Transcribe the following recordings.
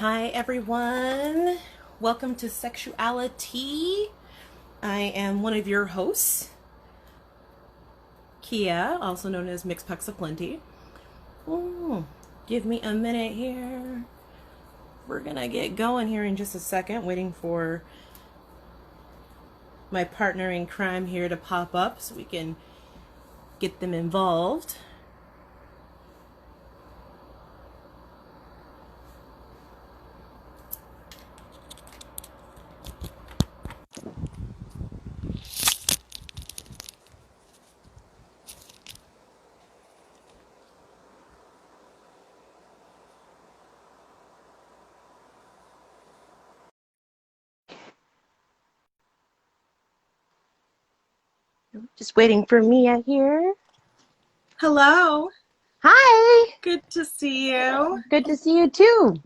Hi everyone, welcome to SexualiTea. I am one of your hosts, Kia, also known as Mixed Pucks of Plenty. Give me a minute here. We're gonna get going here in just a second, waiting for my partner in crime here to pop up so we can get them involved. Just waiting for Mia here. Hello. Hi. Good to see you. Good to see you too.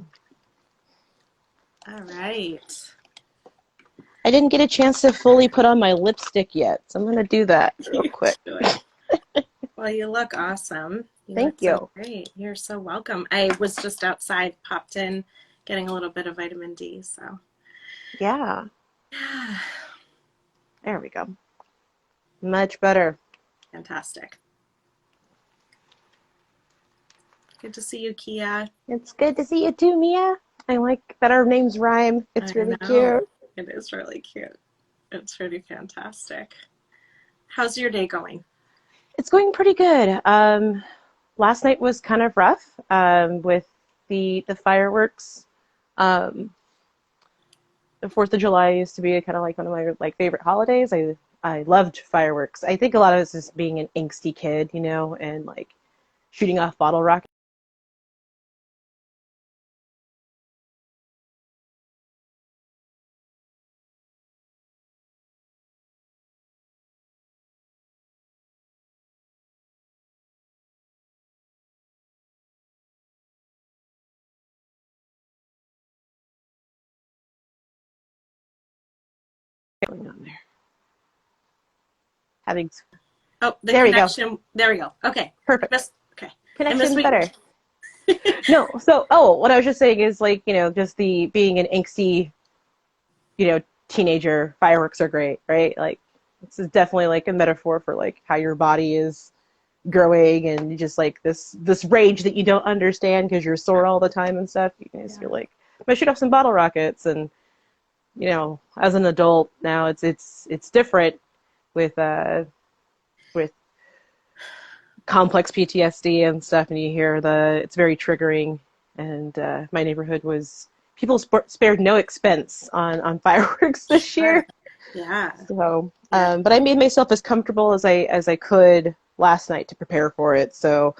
All right. I didn't get a chance to fully put on my lipstick yet, so I'm going to do that real quick. Well, you look awesome. Thank you. So great. You're so welcome. I was just outside, popped in, getting a little bit of vitamin D, so. Yeah. There we go. Much better. Fantastic. Good to see you, Kia. It's good to see you too, Mia. I like that our names rhyme. It's really cute. It is really cute. It's pretty fantastic. How's your day going? It's going pretty good. Last night was kind of rough with the fireworks. The 4th of July used to be kind of like one of my favorite holidays. I loved fireworks. I think a lot of this is being an angsty kid, and shooting off bottle rockets. Going on there. Having there connection. We go. There we go. Okay. Perfect. Okay. Connection better. No, so what I was just saying is just the being an angsty, teenager. Fireworks are great, right? This is definitely a metaphor for how your body is growing and just this rage that you don't understand because you're sore all the time and stuff. You're like, I'm gonna shoot off some bottle rockets, and as an adult now, it's different with complex PTSD and stuff, and you hear it's very triggering. And my neighborhood people spared no expense on fireworks this year. Yeah. So, but I made myself as comfortable as I could last night to prepare for it. So,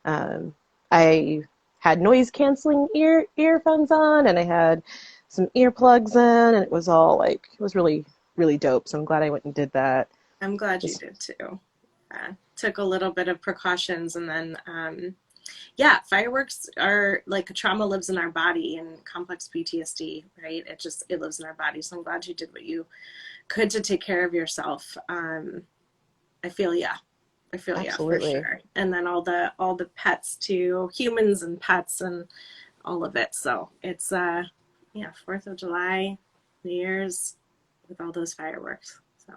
I had noise canceling earphones on, and I had some earplugs in, and it was all it was really, really dope. So I'm glad I went and did that. I'm glad you did too. Took a little bit of precautions, and then fireworks are trauma lives in our body, and complex PTSD, right? It lives in our body. So I'm glad you did what you could to take care of yourself. I feel ya for sure. And then all the pets too, humans and pets and all of it. So it's 4th of July, New Year's, with all those fireworks. So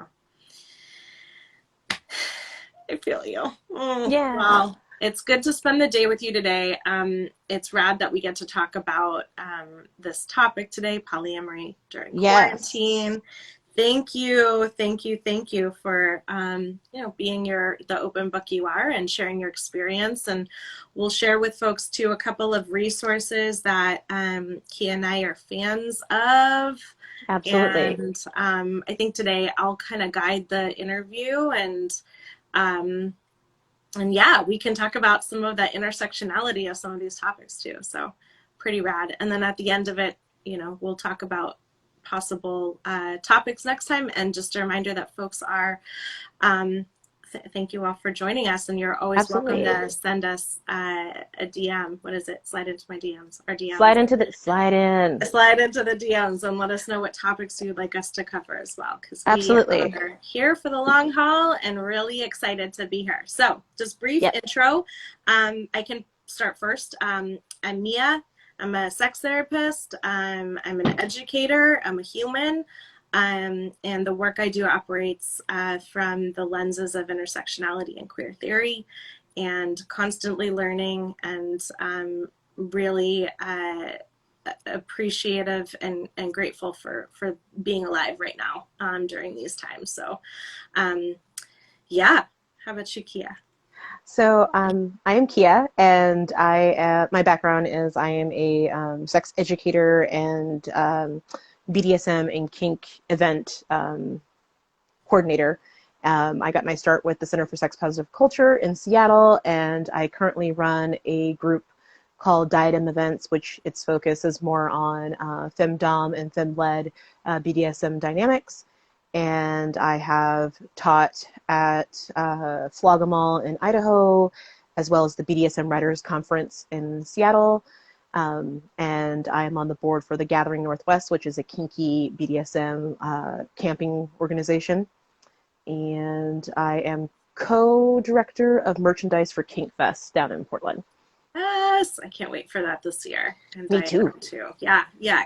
I feel you. Yeah. Well, it's good to spend the day with you today. It's rad that we get to talk about this topic today, polyamory during quarantine. Thank you for being the open book you are and sharing your experience. And we'll share with folks too a couple of resources that Kia and I are fans of. Absolutely. And I think today I'll kind of guide the interview, and we can talk about some of the intersectionality of some of these topics too. So pretty rad. And then at the end of it, we'll talk about possible topics next time. And just a reminder that folks are, thank you all for joining us, and you're always welcome to send us a DM. What is it? Slide into my DMs or DMs. Slide into the DMs and let us know what topics you'd like us to cover as well. Because we are here for the long haul and really excited to be here. So just brief intro. I can start first. I'm Mia. I'm a sex therapist. I'm an educator. I'm a human. And the work I do operates from the lenses of intersectionality and queer theory, and constantly learning, and really appreciative and grateful for being alive right now during these times. So yeah. How about you, Kia? So I am Kia, and my background is I am a sex educator and BDSM and kink event coordinator. I got my start with the Center for Sex Positive Culture in Seattle, and I currently run a group called Diadem Events, which its focus is more on femdom and fem-led BDSM dynamics. And I have taught at Flogomall in Idaho, as well as the BDSM Writers Conference in Seattle. And I am on the board for the Gathering Northwest, which is a kinky BDSM camping organization. And I am co-director of merchandise for Kink Fest down in Portland. Yes, I can't wait for that this year. And Me too. Too. Yeah. Yeah.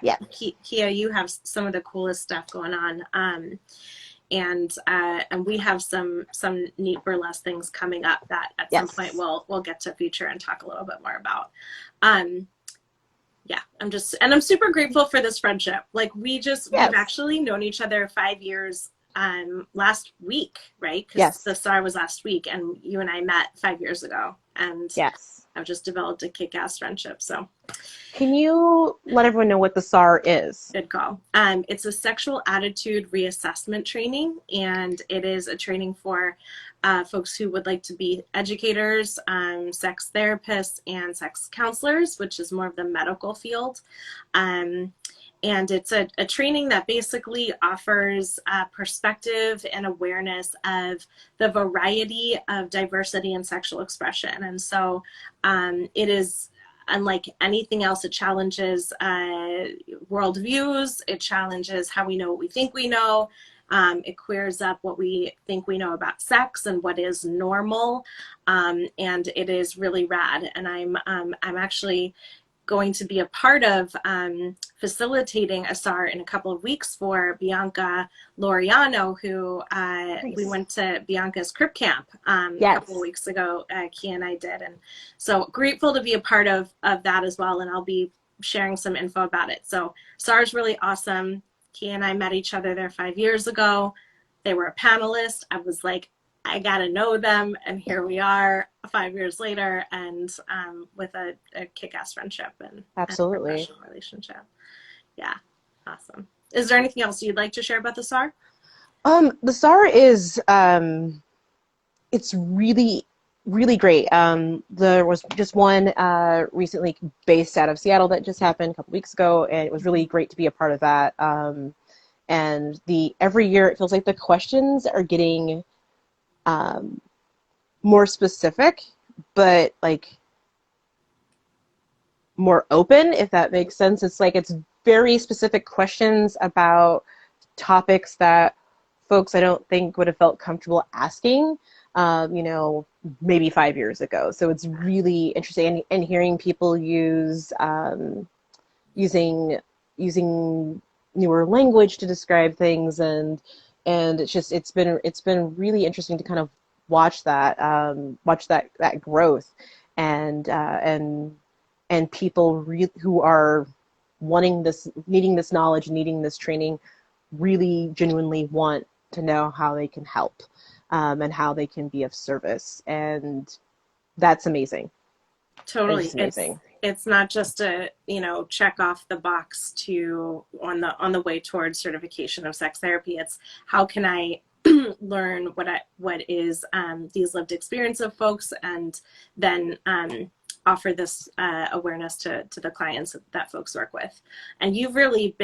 Kia, you have some of the coolest stuff going on. And we have some neat burlesque things coming up that at some point we'll get to feature and talk a little bit more about. Yeah, I'm super grateful for this friendship. Like we've actually known each other 5 years last week, right? Because the SAR was last week, and you and I met 5 years ago, and I've just developed a kick-ass friendship. So can you let everyone know what the SAR is? Good call. It's a sexual attitude reassessment training, and it is a training for folks who would like to be educators, sex therapists, and sex counselors, which is more of the medical field. And it's a training that basically offers perspective and awareness of the variety of diversity and sexual expression. And so it is unlike anything else. It challenges worldviews. It challenges how we know what we think we know. It queers up what we think we know about sex and what is normal. And it is really rad. And I'm actually going to be a part of facilitating a SAR in a couple of weeks for Bianca Loriano, who we went to Bianca's crip camp a couple of weeks ago. Kia and I did, and so grateful to be a part of that as well. And I'll be sharing some info about it. So SAR is really awesome. Kia and I met each other there 5 years ago. They were a panelist. I was like, I got to know them. And here we are 5 years later, and with a kick-ass friendship and absolutely professional relationship. Yeah. Awesome. Is there anything else you'd like to share about the SAR? The SAR is, it's really, really great. There was just one recently based out of Seattle that just happened a couple weeks ago, and it was really great to be a part of that. And every year it feels like the questions are getting more specific, but like more open, if that makes sense. It's like it's very specific questions about topics that folks I don't think would have felt comfortable asking, maybe 5 years ago. So it's really interesting, and hearing people using newer language to describe things, and it's been really interesting to kind of watch that growth, and people who are needing this knowledge, needing this training, really genuinely want to know how they can help, and how they can be of service, and that's amazing. Totally. It's amazing. It's not just a check off the box on the way towards certification of sex therapy. It's how can I learn what is these lived experience of folks, and then offer this awareness to the clients that folks work with. And you've really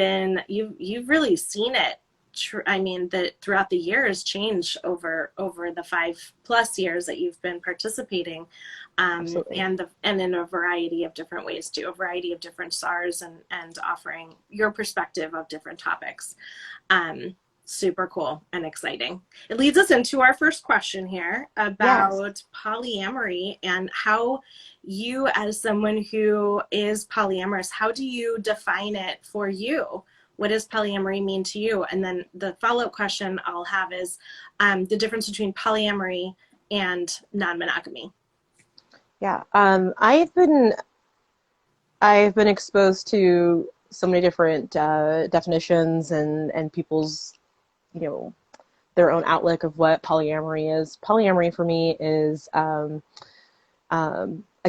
seen it. Throughout the years change over the 5+ years that you've been participating, and in a variety of different ways too, a variety of different SARs, and offering your perspective of different topics. Super cool and exciting. It leads us into our first question here Yes. about polyamory and how you, as someone who is polyamorous, how do you define it for you? What does polyamory mean to you? And then the follow-up question I'll have is the difference between polyamory and non-monogamy. Yeah. I've been exposed to so many different definitions and people's, you know, their own outlook of what polyamory is. Polyamory for me is a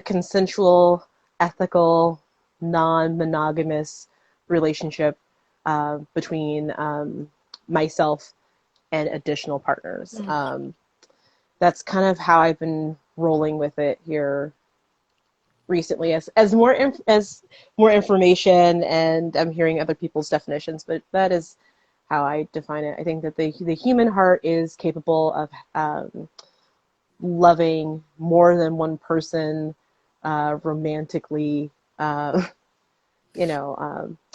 consensual, ethical, non-monogamous relationship between myself and additional partners. That's kind of how I've been rolling with it here recently, as more information, and I'm hearing other people's definitions, but that is how I define it. I think that the human heart is capable of loving more than one person romantically,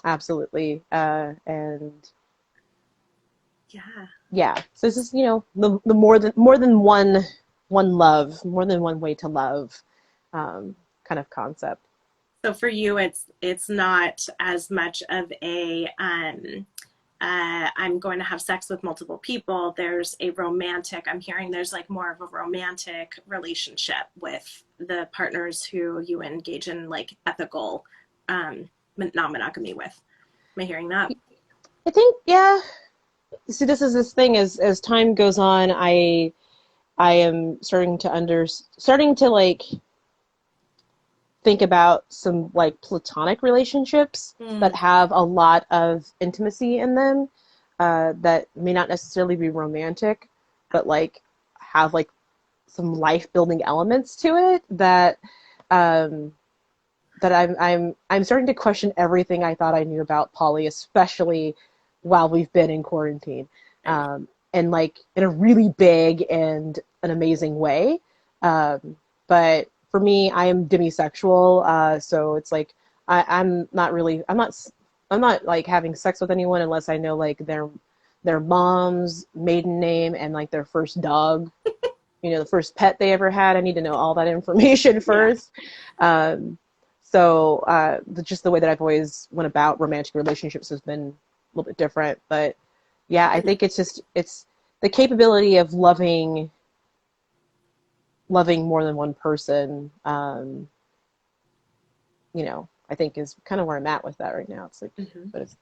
absolutely, and Yeah. yeah. So it's just, the more than one love, more than one way to love, kind of concept. So for you, it's not as much of a I'm going to have sex with multiple people. There's a romantic, I'm hearing there's like more of a romantic relationship with the partners who you engage in like ethical non-monogamy with. Am I hearing that? I think, yeah. See, this thing, as time goes on, I am starting to like think about some like platonic relationships that have a lot of intimacy in them, that may not necessarily be romantic, but like have like some life building elements to it, that I'm starting to question everything I thought I knew about poly, especially while we've been in quarantine, and like in a really big and an amazing way. But for me, I am demisexual, so it's like I'm not like having sex with anyone unless I know like their mom's maiden name and like their first dog, the first pet they ever had. I need to know all that information first. Yeah. Just the way that I've always went about romantic relationships has been a little bit different. But yeah, I think it's the capability of loving more than one person, I think is kind of where I'm at with that right now. It's like, but it's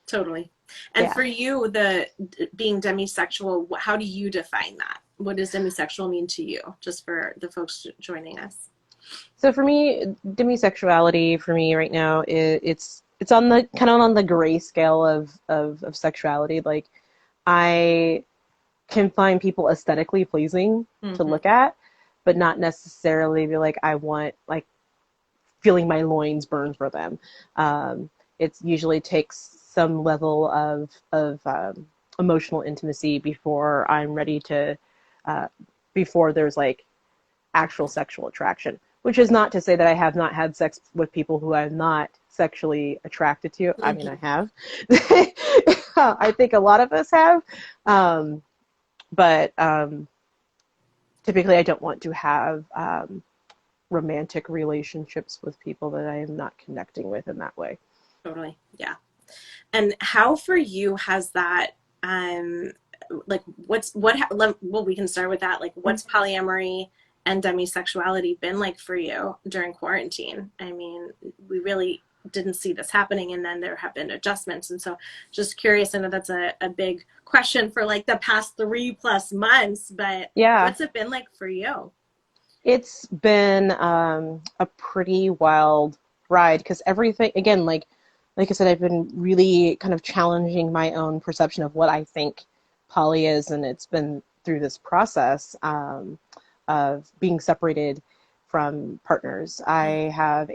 totally. And yeah. for you, the being demisexual, how do you define that? What does demisexual mean to you? Just for the folks joining us. So for me, demisexuality for me right now it's on the kind of on the gray scale of sexuality. Like, I can find people aesthetically pleasing to look at, but not necessarily be like, I want like feeling my loins burn for them. It usually takes some level of emotional intimacy before I'm ready to, before there's like actual sexual attraction. Which is not to say that I have not had sex with people who I'm not sexually attracted to. I mean, I have. I think a lot of us have. But typically I don't want to have romantic relationships with people that I am not connecting with in that way. Totally. Yeah. And how for you has that, like well, we can start with that. Like, what's polyamory and demisexuality been like for you during quarantine? I mean, we really didn't see this happening, and then there have been adjustments. And so just curious, I know that's a big question for like the past 3+ months, but yeah, what's it been like for you? It's been a pretty wild ride, because everything, again, like I said, I've been really kind of challenging my own perception of what I think poly is, and it's been through this process of being separated from partners. I have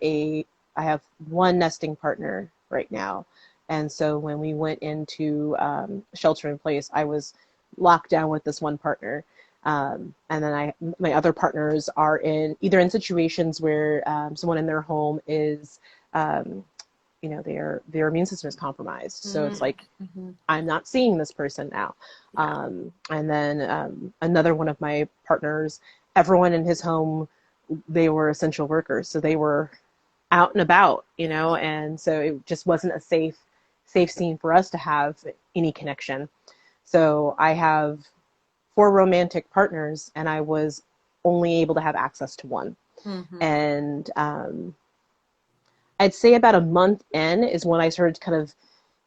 one nesting partner right now, and so when we went into shelter in place, I was locked down with this one partner. And then my other partners are either in situations where someone in their home is, their immune system is compromised. So it's like, I'm not seeing this person now. And then another one of my partners, everyone in his home, they were essential workers. So they were out and about, and so it just wasn't a safe scene for us to have any connection. So I have 4 romantic partners, and I was only able to have access to one. And I'd say about a month in is when I started kind of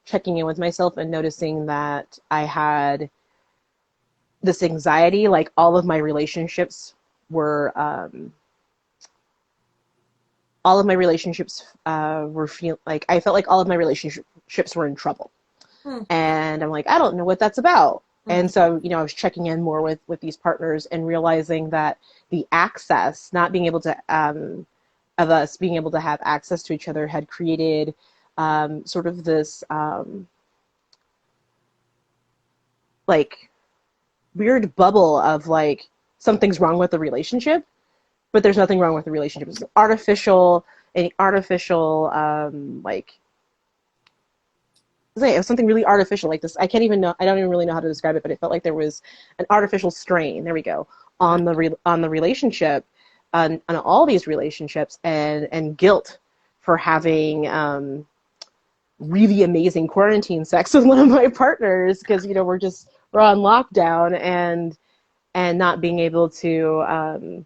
checking in with myself and noticing that I had this anxiety, like all of my relationships were feel like I felt like all of my relationships were in trouble. And I'm like, I don't know what that's about. And so, I was checking in more with these partners and realizing that the access, not being able to, of us being able to have access to each other had created sort of this like weird bubble of like something's wrong with the relationship, but there's nothing wrong with the relationship. It's artificial, like it was something really artificial like this. I don't even really know how to describe it, but it felt like there was an artificial strain, there we go, on the relationship, on all these relationships, and guilt for having really amazing quarantine sex with one of my partners, because we're on lockdown and not being able to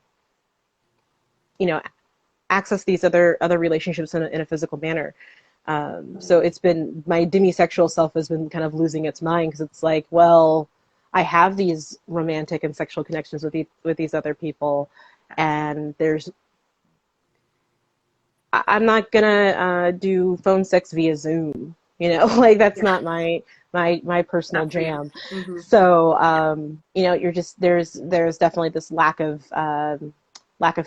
access these other relationships in a physical manner. So it's been, my demisexual self has been kind of losing its mind, because it's like, well, I have these romantic and sexual connections with these other people, and I'm not gonna do phone sex via Zoom, like that's not my personal jam. So there's definitely this lack of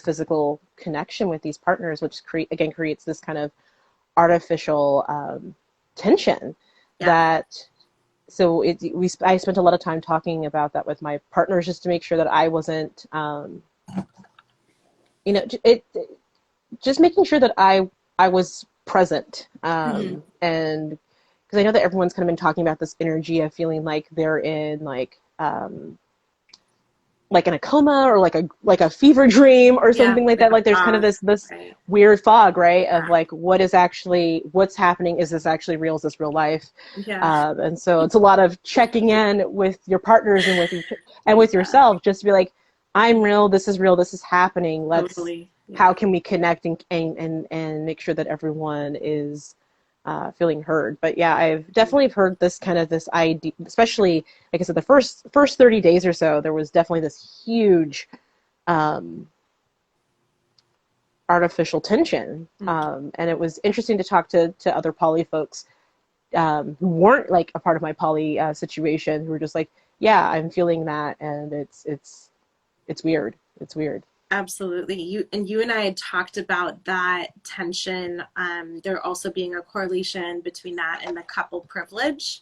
physical connection with these partners, which creates this kind of artificial tension. I spent a lot of time talking about that with my partners, just to make sure that I wasn't just making sure that I was present, and because I know that everyone's kind of been talking about this energy of feeling like they're in like in a coma, or like a fever dream or something like that. Like there's kind of this right. weird fog, right? Of like, what's happening? Is this actually real? Is this real life? And so it's a lot of checking in with your partners and with yourself, just to be like, I'm real. This is happening. How can we connect and make sure that everyone is feeling heard? But yeah, I've definitely heard this idea, especially, like I said, the first 30 days or so, there was definitely this huge artificial tension. And it was interesting to talk to other poly folks who weren't like a part of my poly situation, who were just like, yeah, I'm feeling that, and it's weird. It's weird. Absolutely. You and I had talked about that tension, there also being a correlation between that and the couple privilege,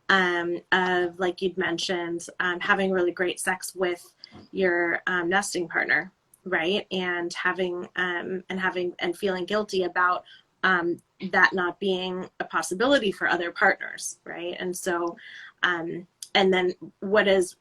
of, like you'd mentioned, having really great sex with your nesting partner, right? And having and feeling guilty about that not being a possibility for other partners, right? And so and then what is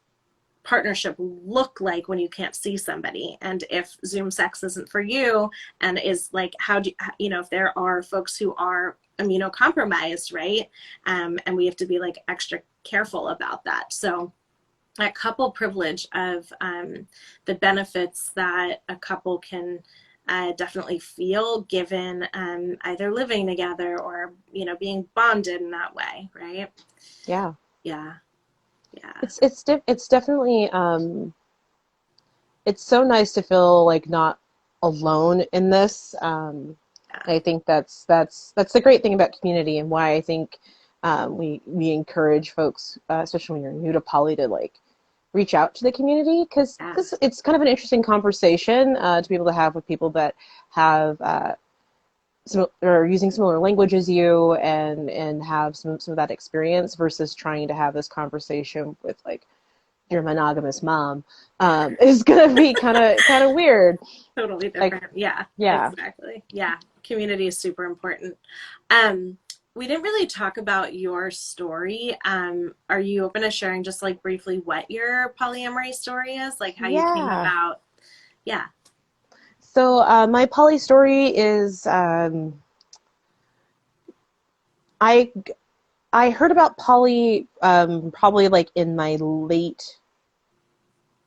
partnership look like when you can't see somebody? And if Zoom sex isn't for you, and is like, how do you, if there are folks who are immunocompromised, right? And we have to be like extra careful about that. So that couple privilege of the benefits that a couple can definitely feel, given either living together or being bonded in that way, right? Yeah. It's definitely it's so nice to feel like not alone in this. I think that's the great thing about community, and why I think we encourage folks, especially when you're new to poly, to like reach out to the community, because it's kind of an interesting conversation to be able to have with people that have or using similar language as you, and have some of that experience, versus trying to have this conversation with like your monogamous mom is gonna be kind of weird. Totally different. Like, yeah, exactly. Yeah, Community is super important. We didn't really talk about your story. Are you open to sharing just like briefly what your polyamory story is? Like how you came Yeah. about? Yeah. So my poly story is I I heard about poly probably like in my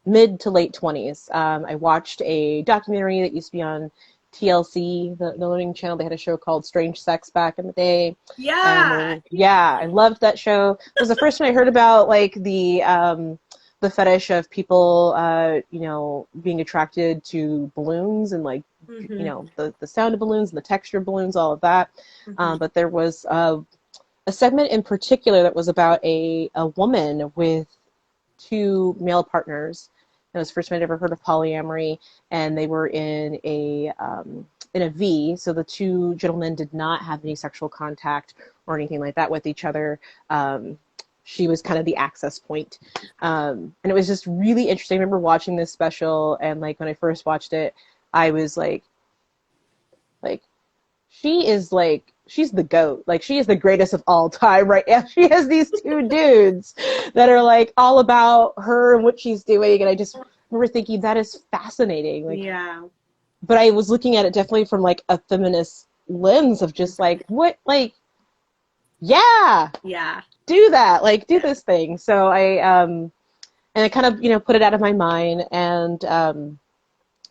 mid to late 20s. I watched a documentary that used to be on TLC, the Learning Channel. They had a show called Strange Sex back in the day, Yeah. and yeah, I loved that show. It was the first time I heard about like the fetish of people, being attracted to balloons and like Mm-hmm. the sound of balloons and the texture of balloons, all of that. Mm-hmm. But there was a segment in particular that was about a woman with two male partners. It was the first time I'd ever heard of polyamory, and they were in a V. So the two gentlemen did not have any sexual contact or anything like that with each other. She was kind of the access point, and it was just really interesting. I remember watching this special, and like when I first watched it, I was like she's the goat. Like she is the greatest of all time right now. She has these two dudes that are like all about her and what she's doing, and I just remember thinking that is fascinating. Like, Yeah. but I was looking at it definitely from like a feminist lens of just like what, like, yeah, Yeah. do that, like do Yeah. this thing. So and I kind of put it out of my mind, and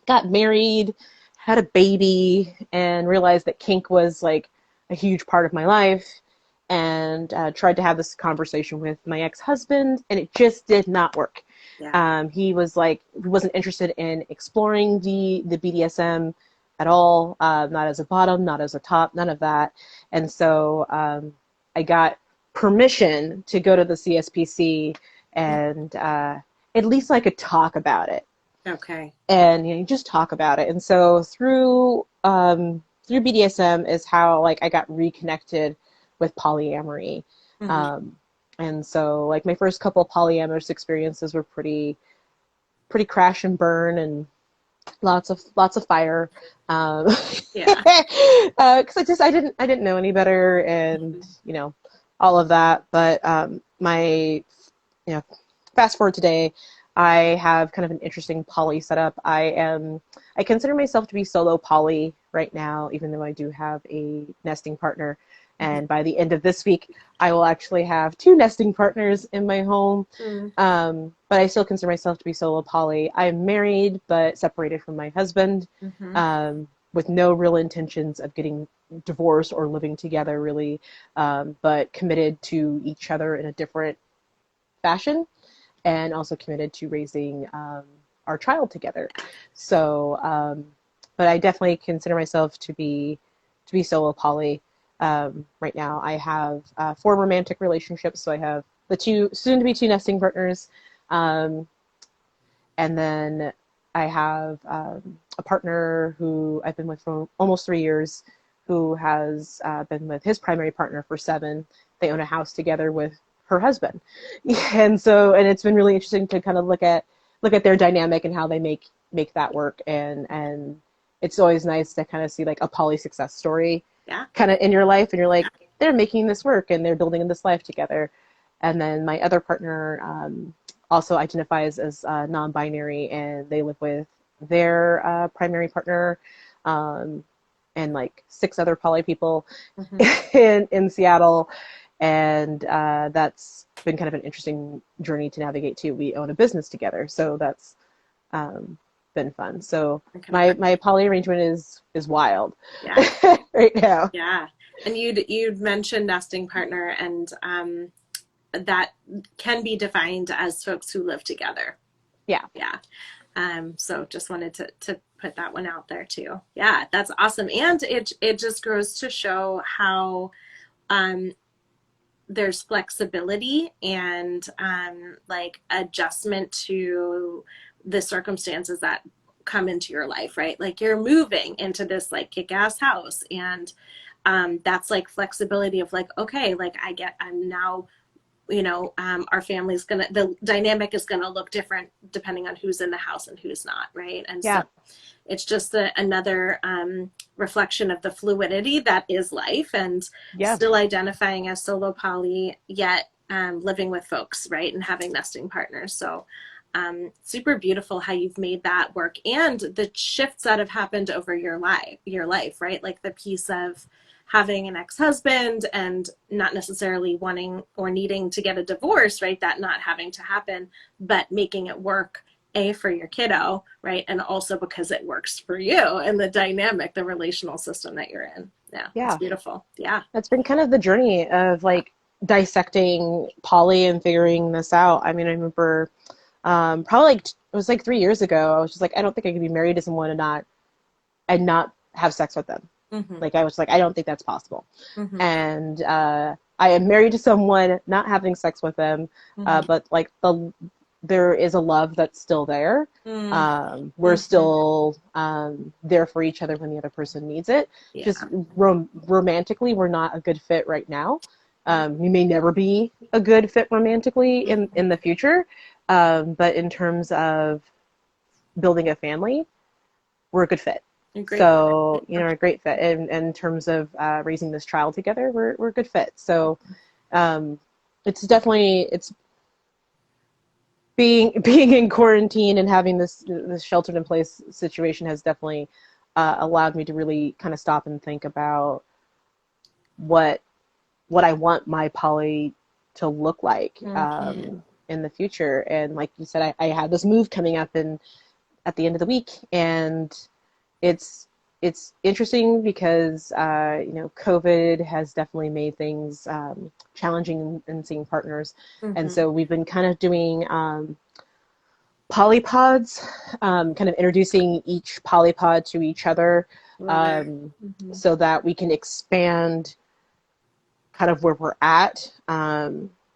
got married, had a baby, and realized that kink was like a huge part of my life. And tried to have this conversation with my ex-husband, and it just did not work. Yeah. He wasn't interested in exploring the BDSM at all, not as a bottom, not as a top, none of that. And so I got permission to go to the CSPC, and at least I could talk about it, Okay. and just talk about it. And so through BDSM is how like I got reconnected with polyamory. Mm-hmm. Um, and so like my first couple of polyamorous experiences were pretty crash and burn, and lots of fire. Because Yeah. I didn't know any better, and Mm-hmm. all of that. But my you know fast forward today, I have kind of an interesting poly setup. I consider myself to be solo poly right now, even though I do have a nesting partner. Mm-hmm. And by the end of this week, I will actually have two nesting partners in my home. But I still consider myself to be solo poly. I'm married, but separated from my husband, Mm-hmm. with no real intentions of getting divorced or living together, really, but committed to each other in a different fashion, and also committed to raising our child together. So, but I definitely consider myself to be solo poly. Right now, I have four romantic relationships. So I have the two soon to be two nesting partners, um, and then I have a partner who I've been with for almost 3 years, who has been with his primary partner for 7. They own a house together with her husband, and it's been really interesting to kind of look at their dynamic and how they make that work, and it's always nice to kind of see like a poly success story Yeah. kind of in your life, and you're Yeah. like, they're making this work and they're building this life together. And then my other partner also identifies as non-binary, and they live with their primary partner, um, and like 6 other poly people Mm-hmm. in Seattle. And that's been kind of an interesting journey to navigate too. We own a business together, so that's um, been fun. So I can my poly arrangement is wild Yeah. right now. Yeah. And you'd mentioned nesting partner, and that can be defined as folks who live together. Yeah. Yeah. So just wanted to put that one out there too. Yeah, that's awesome. And it just goes to show how um, there's flexibility and like adjustment to the circumstances that come into your life, right? Like you're moving into this like kick-ass house, and that's like flexibility of like, okay, like I'm now our family's the dynamic is gonna look different depending on who's in the house and who's not, right? And Yeah. so it's just another reflection of the fluidity that is life, and Yeah. still identifying as solo poly, yet living with folks, right? And having nesting partners. So super beautiful how you've made that work, and the shifts that have happened over your life, right? Like the piece of having an ex-husband and not necessarily wanting or needing to get a divorce, right? That not having to happen, but making it work, for your kiddo, right? And also because it works for you and the dynamic, the relational system that you're in. Yeah, it's Yeah. beautiful. Yeah. That's been kind of the journey of like dissecting poly and figuring this out. I mean, I remember probably like it was like 3 years ago. I was just like, I don't think I could be married to someone and not have sex with them. Mm-hmm. Like I was like, I don't think that's possible. Mm-hmm. And I am married to someone, not having sex with them, Mm-hmm. but like there is a love that's still there. Mm-hmm. We're still there for each other when the other person needs it. Yeah. Just romantically, we're not a good fit right now. We may never be a good fit romantically in the future, but in terms of building a family, we're a good fit. So, a great fit. And in terms of raising this child together, we're a good fit. So it's being in quarantine and having this sheltered in place situation has definitely allowed me to really kind of stop and think about what I want my poly to look like in the future. And like you said, I have this move coming up at the end of the week, and it's interesting because COVID has definitely made things challenging in seeing partners, and so we've been kind of doing polypods, kind of introducing each polypod to each other, so that we can expand kind of where we're at,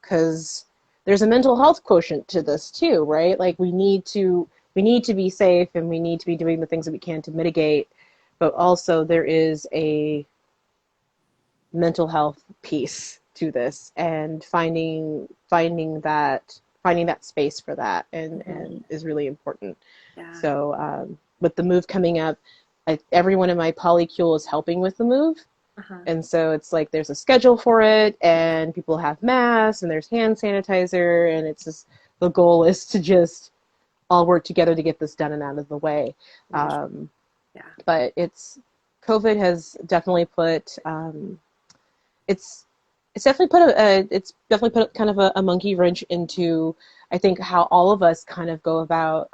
because there's a mental health quotient to this too, right? Like we need to be safe, and we need to be doing the things that we can to mitigate, but also there is a mental health piece to this, and finding that space for that and is really important. Yeah. So with the move coming up, everyone in my polycule is helping with the move. And so it's like there's a schedule for it, and people have masks, and there's hand sanitizer, and it's just the goal is to just all work together to get this done and out of the way. But COVID has definitely put it's definitely put kind of a monkey wrench into, I think, how all of us kind of go about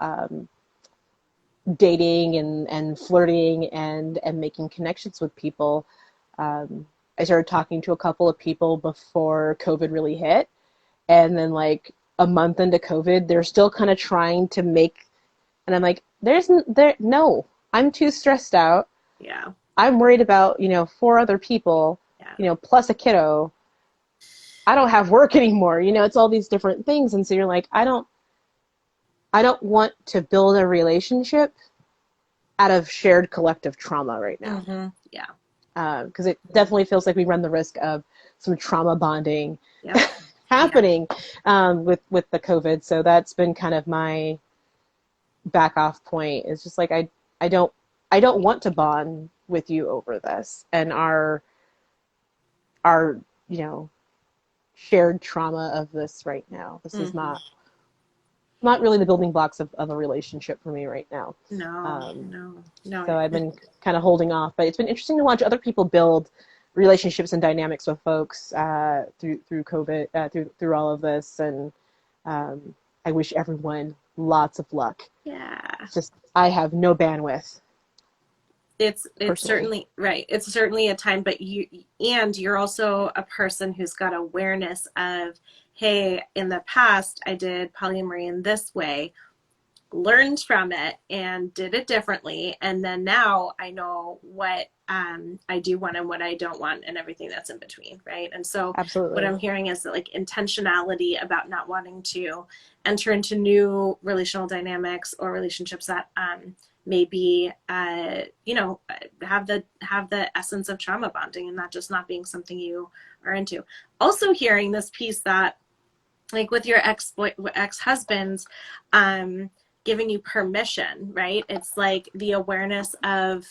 dating and flirting and making connections with people. I started talking to a couple of people before COVID really hit, and then like a month into COVID, they're still kind of trying to make, and I'm like, no, I'm too stressed out. Yeah. I'm worried about, 4 other people, plus a kiddo. I don't have work anymore. It's all these different things. And so you're like, I don't want to build a relationship out of shared collective trauma right now. Yeah. Because it definitely feels like we run the risk of some trauma bonding happening with the COVID. So that's been kind of my back off point. It's just like I don't want to bond with you over this and our shared trauma of this right now. This is not really the building blocks of a relationship for me right now. No. So I've been kind of holding off, but it's been interesting to watch other people build relationships and dynamics with folks through COVID, through all of this, and I wish everyone lots of luck. Yeah. It's just I have no bandwidth. It's certainly right. It's certainly a time, but you're also a person who's got awareness of, hey, in the past I did polyamory in this way, learned from it and did it differently, and then now I know what I do want and what I don't want and everything that's in between, right? And so Absolutely. What I'm hearing is that like intentionality about not wanting to enter into new relational dynamics or relationships that maybe have the essence of trauma bonding and not being something you are into. Also hearing this piece that like with your ex-husbands, giving you permission, right? It's like the awareness of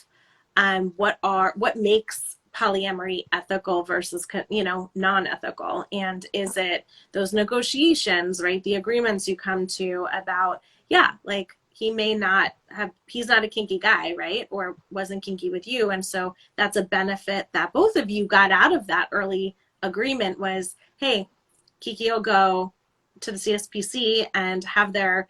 what makes polyamory ethical versus, non-ethical, and is it those negotiations, right? The agreements you come to about, yeah, like he's not a kinky guy, right? Or wasn't kinky with you, and so that's a benefit that both of you got out of that early agreement was, hey, Kiki will go to the CSPC and have their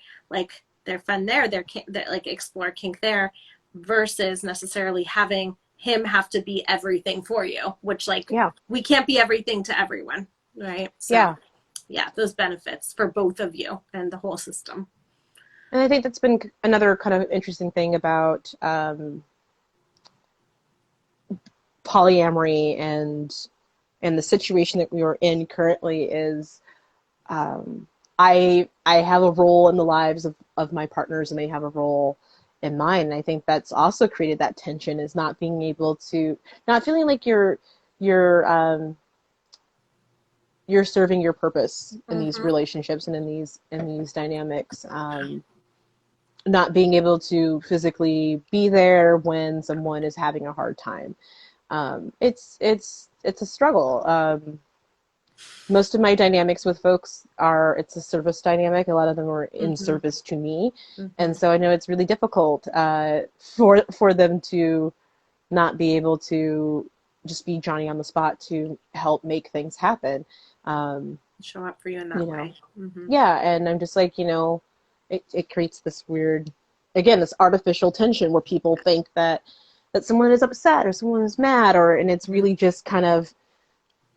fun there, their like explore kink there, versus necessarily having him have to be everything for you, which Yeah. we can't be everything to everyone, right? So yeah, those benefits for both of you and the whole system. And I think that's been another kind of interesting thing about polyamory and the situation that we are in currently is um, I have a role in the lives of my partners, and they have a role in mine. And I think that's also created that tension, is not being able to, not feeling like you're you're serving your purpose in these Mm-hmm. relationships and in these dynamics. Not being able to physically be there when someone is having a hard time. It's a struggle. Most of my dynamics with folks it's a service dynamic. A lot of them are in Mm-hmm. service to me, Mm-hmm. and so I know it's really difficult for them to not be able to just be Johnny on the spot to help make things happen. Show up for you in You that know, way. Mm-hmm. yeah, and I'm just like, it creates this weird, again, this artificial tension where people think that someone is upset or someone is mad, and it's Mm-hmm. really just kind of,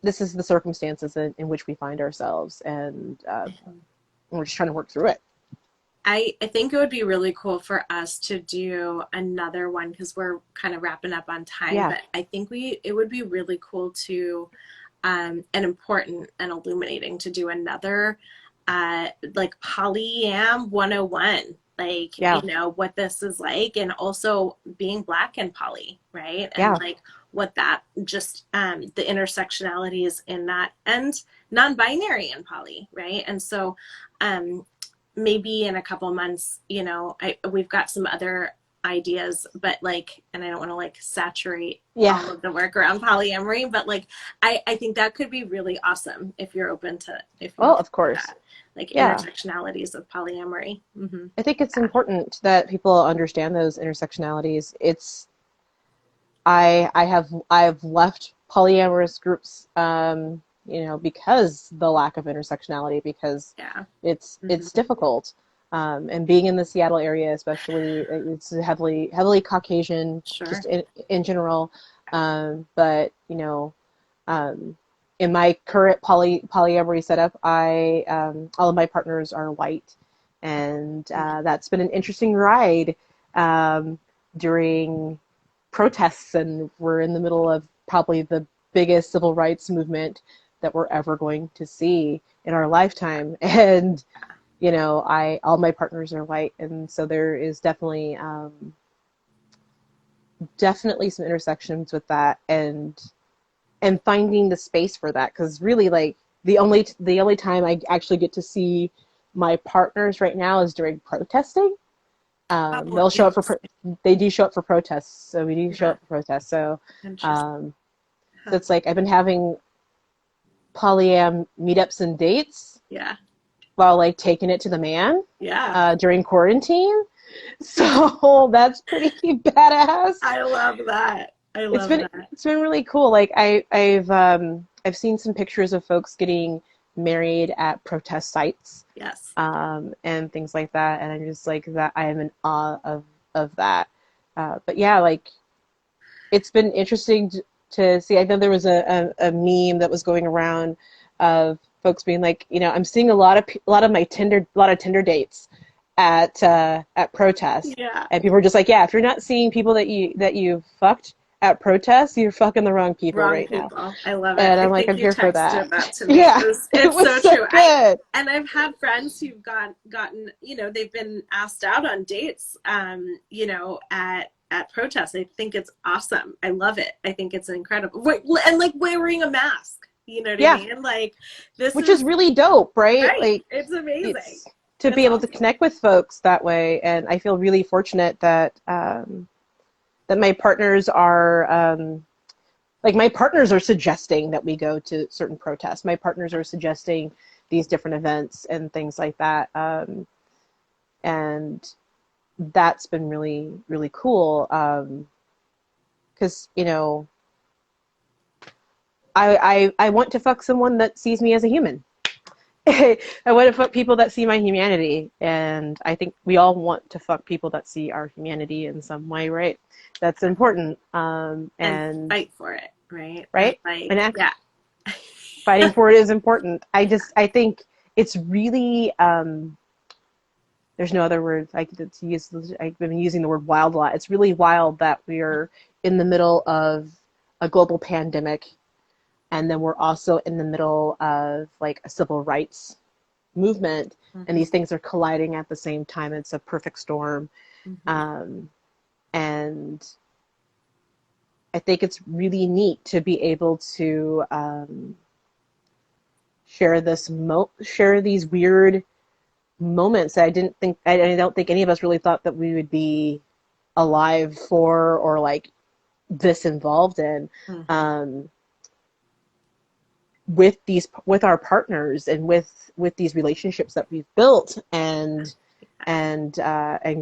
this is the circumstances in which we find ourselves, and we're just trying to work through it. I think it would be really cool for us to do another one because we're kind of wrapping up on time, Yeah, but I think it would be really cool to and important and illuminating to do another like Polyam 101, like, yeah, what this is like, and also being Black and poly, right? And yeah. like what that just the intersectionalities in that, and non-binary and poly, right? And so um maybe in a couple months, we've got some other ideas, but like, and I don't want to like saturate Yeah. all of the work around polyamory, but like, I think that could be really awesome if you're open to, if you're Well, open of to course. that, like Yeah. intersectionalities of polyamory. Mm-hmm. I think it's Yeah. important that people understand those intersectionalities. I've left polyamorous groups, because the lack of intersectionality, because Yeah. it's Mm-hmm. difficult. And being in the Seattle area, especially, it's heavily Caucasian, just Sure. in general. But um, in my current polyamory setup, I all of my partners are white, and that's been an interesting ride um, during protests, and we're in the middle of probably the biggest civil rights movement that we're ever going to see in our lifetime. And I all my partners are white, and so there is definitely some intersections with that, and finding the space for that, because really, like, the only time I actually get to see my partners right now is during protesting. Oh, They'll show up yes. they do show up for protests, so we do show Yeah. up for protests. So, Interesting. um, so Huh. it's like I've been having polyam meetups and dates Yeah. while like taking it to the man Yeah. during quarantine. So that's pretty badass. I love that. I It's love been that. it's been really cool. Like I've seen some pictures of folks getting married at protest sites, Yes. and things like that, and I'm just like, that I am in awe of that. But yeah, like, it's been interesting to see. I know there was a meme that was going around of folks being like, I'm seeing a lot of Tinder dates at protests, Yeah. and people are just like, yeah, if you're not seeing people that you fucked at protests, you're fucking the wrong people Wrong right now. people. I love it. And I I'm like, think I'm you here for that. texted that to me. Yeah, it It's was so so true. good. And I've had friends who've gotten, they've been asked out on dates, at protests. I think it's awesome. I love it. I think it's incredible. And like wearing a mask. You know what I Yeah. mean? Like, this Which is really dope, right? right. Like, It's amazing. it's to be able to connect with folks that way. And I feel really fortunate that that my partners are like, my partners are suggesting that we go to certain protests. My partners are suggesting these different events and things like that. And that's been really, really cool. Because, you know, I want to fuck someone that sees me as a human. I want to fuck people that see my humanity. And I think we all want to fuck people that see our humanity in some way, right? That's important. And fight for it, right? Right? Like, And yeah. fighting for it is important. I think it's really, there's no other word I could use. I've been using the word wild a lot. It's really wild that we're in the middle of a global pandemic, and then we're also in the middle of like a civil rights movement, and these things are colliding at the same time. It's a perfect storm. And I think it's really neat to be able to share these weird moments that I don't think any of us really thought that we would be alive for, or like this involved in, with our partners, and with these relationships that we've built, and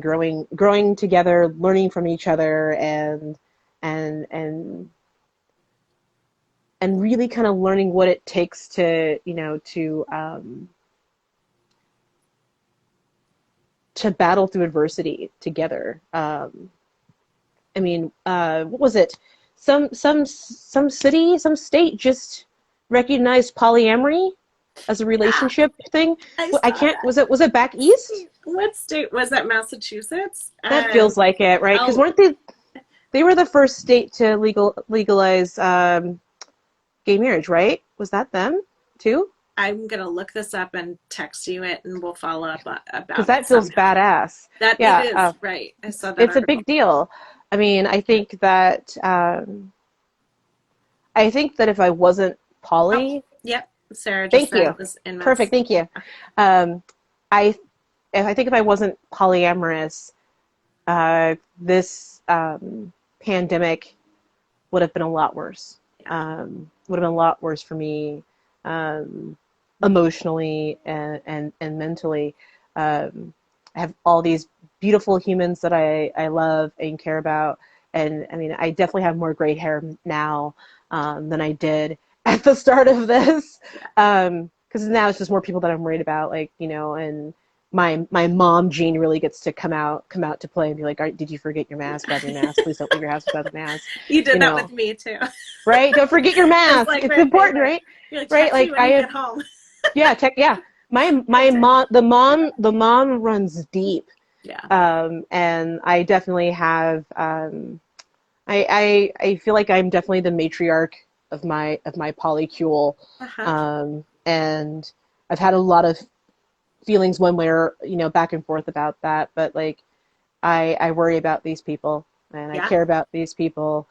growing together, learning from each other, and really kind of learning what it takes to, you know, to battle through adversity together. I mean, what was it? Some state just recognized polyamory as a relationship thing. I can't. That. Was it back east? What state was that? Massachusetts? That feels like it, right? Because weren't they were the first state to legalize gay marriage, right? Was that them too? I'm gonna look this up and text you it, and we'll follow up about it. Because that feels badass. That yeah, it is right. I saw that. It's a big deal. I mean, I think that if I wasn't poly, yep, Sarah. Thank you. Perfect. Thank you. I think if I wasn't polyamorous, this pandemic would have been a lot worse. Would have been a lot worse for me, emotionally and mentally. I have all these beautiful humans that I love and care about, and I mean, I definitely have more gray hair now than I did at the start of this, because now it's just more people that I'm worried about, like, you know, and my mom gene really gets to come out to play and be like, did you forget your mask? Grab your mask. Please don't leave your house without a mask. You did that with me too. Right? Don't forget your mask. It's important, right? You're like, right? Like, I get home. Yeah. My mom, the mom runs deep. Yeah. And I definitely have. I feel like I'm definitely the matriarch of my polycule, and I've had a lot of feelings one way or, you know, back and forth about that, but like I worry about these people, and I care about these people,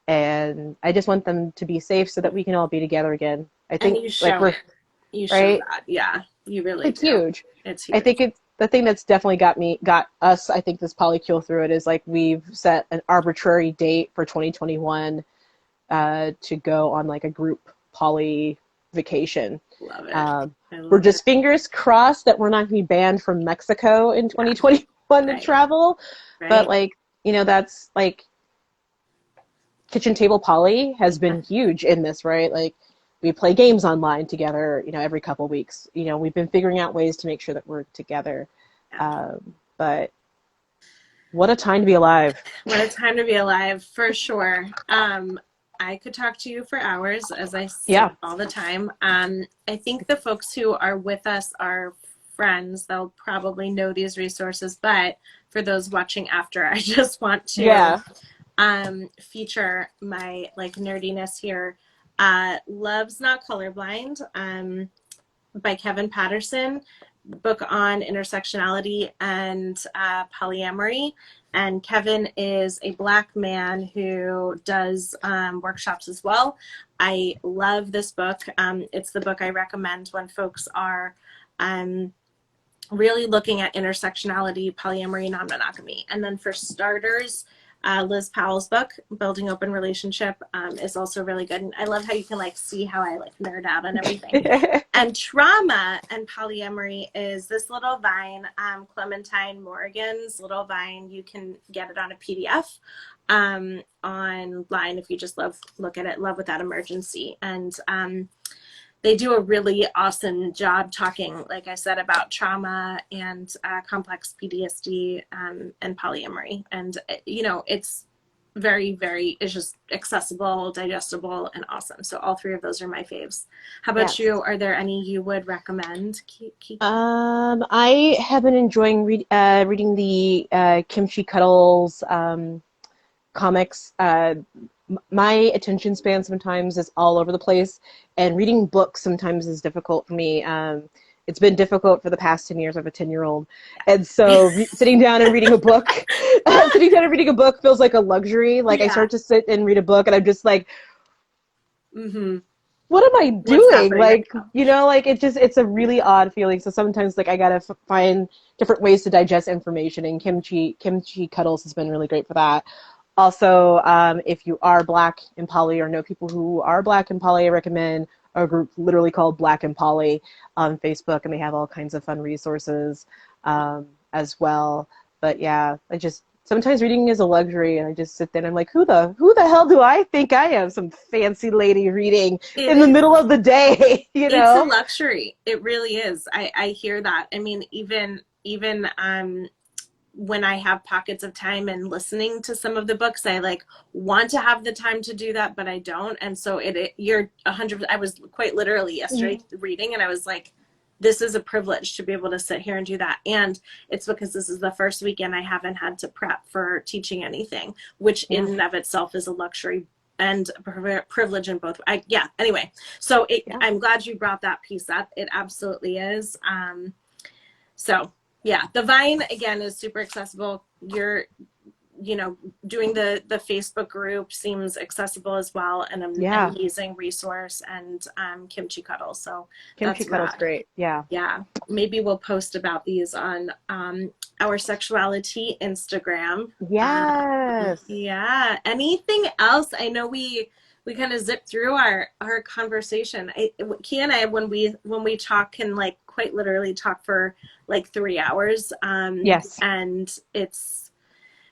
and I just want them to be safe so that we can all be together again. I think you show that. Yeah, you really it's huge. It's huge. I think it's the thing that's definitely got us, I think, this polycule through it, is like we've set an arbitrary date for 2021 to go on like a group poly vacation. Love it. We're just fingers crossed that we're not going to be banned from Mexico in 2021 to travel. Right. But like, you know, that's like kitchen table poly has been huge in this, right? Like, we play games online together, you know, every couple of weeks. You know, we've been figuring out ways to make sure that we're together. But what a time to be alive. What a time to be alive, for sure. I could talk to you for hours, as I say all the time. I think the folks who are with us are friends. They'll probably know these resources, but for those watching after, I just want to feature my like nerdiness here. Love's Not Colorblind by Kevin Patterson. book on intersectionality and polyamory. And Kevin is a Black man who does workshops as well. I love this book. It's the book I recommend when folks are really looking at intersectionality, polyamory, non-monogamy. And then for starters, Liz Powell's book, Building Open Relationship, is also really good. And I love how you can like see how I like nerd out on everything. And Trauma and Polyamory is this little vine, Clementine Morgan's little vine. You can get it on a PDF online if you just look at it, Love Without Emergency. And they do a really awesome job talking, like I said, about trauma and complex PTSD and polyamory. And, you know, it's it's just accessible, digestible, and awesome. So all three of those are my faves. How about you? Are there any you would recommend? I have been enjoying reading the Kimchi Cuddles comics. My attention span sometimes is all over the place, and reading books sometimes is difficult for me. It's been difficult for the past 10 years. I have a 10-year-old. And so sitting down and reading a book, feels like a luxury. Like I start to sit and read a book and I'm just like, what am I doing? Like, you know, like it's a really odd feeling. So sometimes like I gotta find different ways to digest information, and Kimchi Cuddles has been really great for that. Also, if you are Black and poly or know people who are Black and poly, I recommend a group literally called Black and Poly on Facebook, and they have all kinds of fun resources as well. But yeah, sometimes reading is a luxury, and I just sit there and I'm like, who the hell do I think I am? Some fancy lady reading in the middle of the day, you know? It's a luxury. It really is. I hear that. I mean, even when I have pockets of time and listening to some of the books, I like want to have the time to do that, but I don't. And so you're 100%. I was quite literally yesterday reading, and I was like, this is a privilege to be able to sit here and do that. And it's because this is the first weekend I haven't had to prep for teaching anything, which in and of itself is a luxury and privilege in both. Anyway, so I'm glad you brought that piece up. It absolutely is. So yeah, the Vine, again, is super accessible. You're, doing the Facebook group seems accessible as well, and an amazing resource, and Kimchi Cuddles. So Kimchi Cuddles, great. Yeah. Yeah. Maybe we'll post about these on our SexualiTea Instagram. Yes. Yeah. Anything else? I know we kind of zipped through our conversation. Kia and I, when we talk, can like quite literally talk for like 3 hours. Yes. And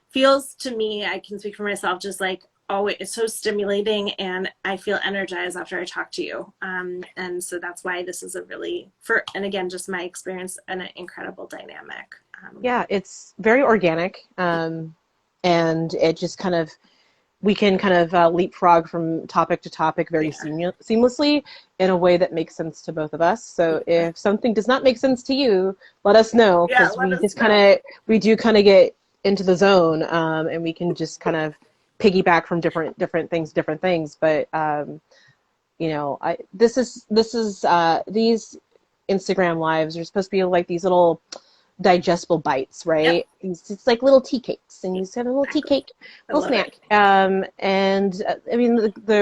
feels to me, I can speak for myself, just like, it's so stimulating, and I feel energized after I talk to you. And so that's why this is and again, just my experience, an incredible dynamic. It's very organic. And it just we can leapfrog from topic to topic very seamlessly in a way that makes sense to both of us. So if something does not make sense to you, let us know, because we do get into the zone, and we can just piggyback from different things. But these Instagram lives are supposed to be like these little digestible bites, right? Yep. It's like little tea cakes, and you just have a little tea cake, little snack.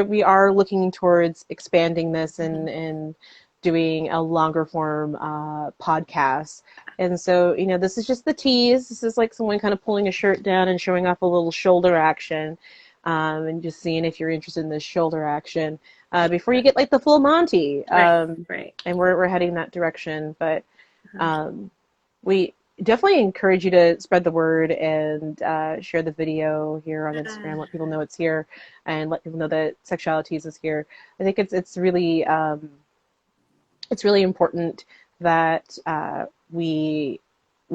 We are looking towards expanding this and doing a longer form podcast. And so, this is just the tease. This is like someone pulling a shirt down and showing off a little shoulder action, and just seeing if you're interested in this shoulder action before you get like the full Monty. Right. And we're heading that direction. But we definitely encourage you to spread the word and share the video here on Instagram. Let people know it's here, and let people know that SexualiTea is here. I think it's really important that we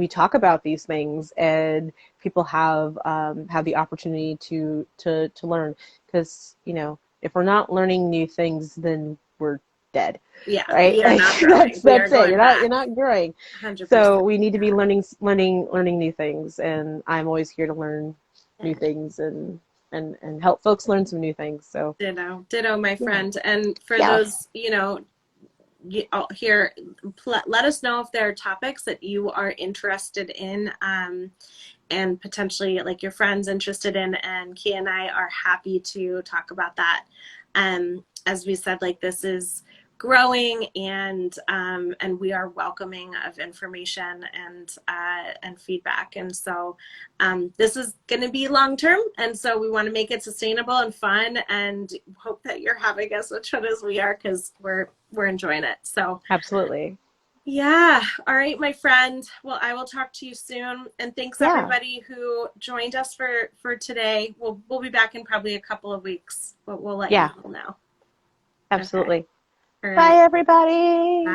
talk about these things, and people have the opportunity to learn, because if we're not learning new things, then we're dead. Yeah, right. We are not growing. That's it. You're not growing. 100%. So we need to be learning new things, and I'm always here to learn new things and help folks learn some new things. So ditto, my friend. And for those, here, let us know if there are topics that you are interested in, and potentially like your friends interested in, and Kia and I are happy to talk about that. As we said, like, this is growing, and we are welcoming of information and feedback, and so this is going to be long term, and so we want to make it sustainable and fun, and hope that you're having as much fun as we are, because we're enjoying it. So Absolutely. yeah. All right, my friend. Well, I will talk to you soon. And thanks Yeah. everybody who joined us for today. We'll be back in probably a couple of weeks, but we'll let you know. Absolutely. Okay. All right. Bye, everybody. Bye.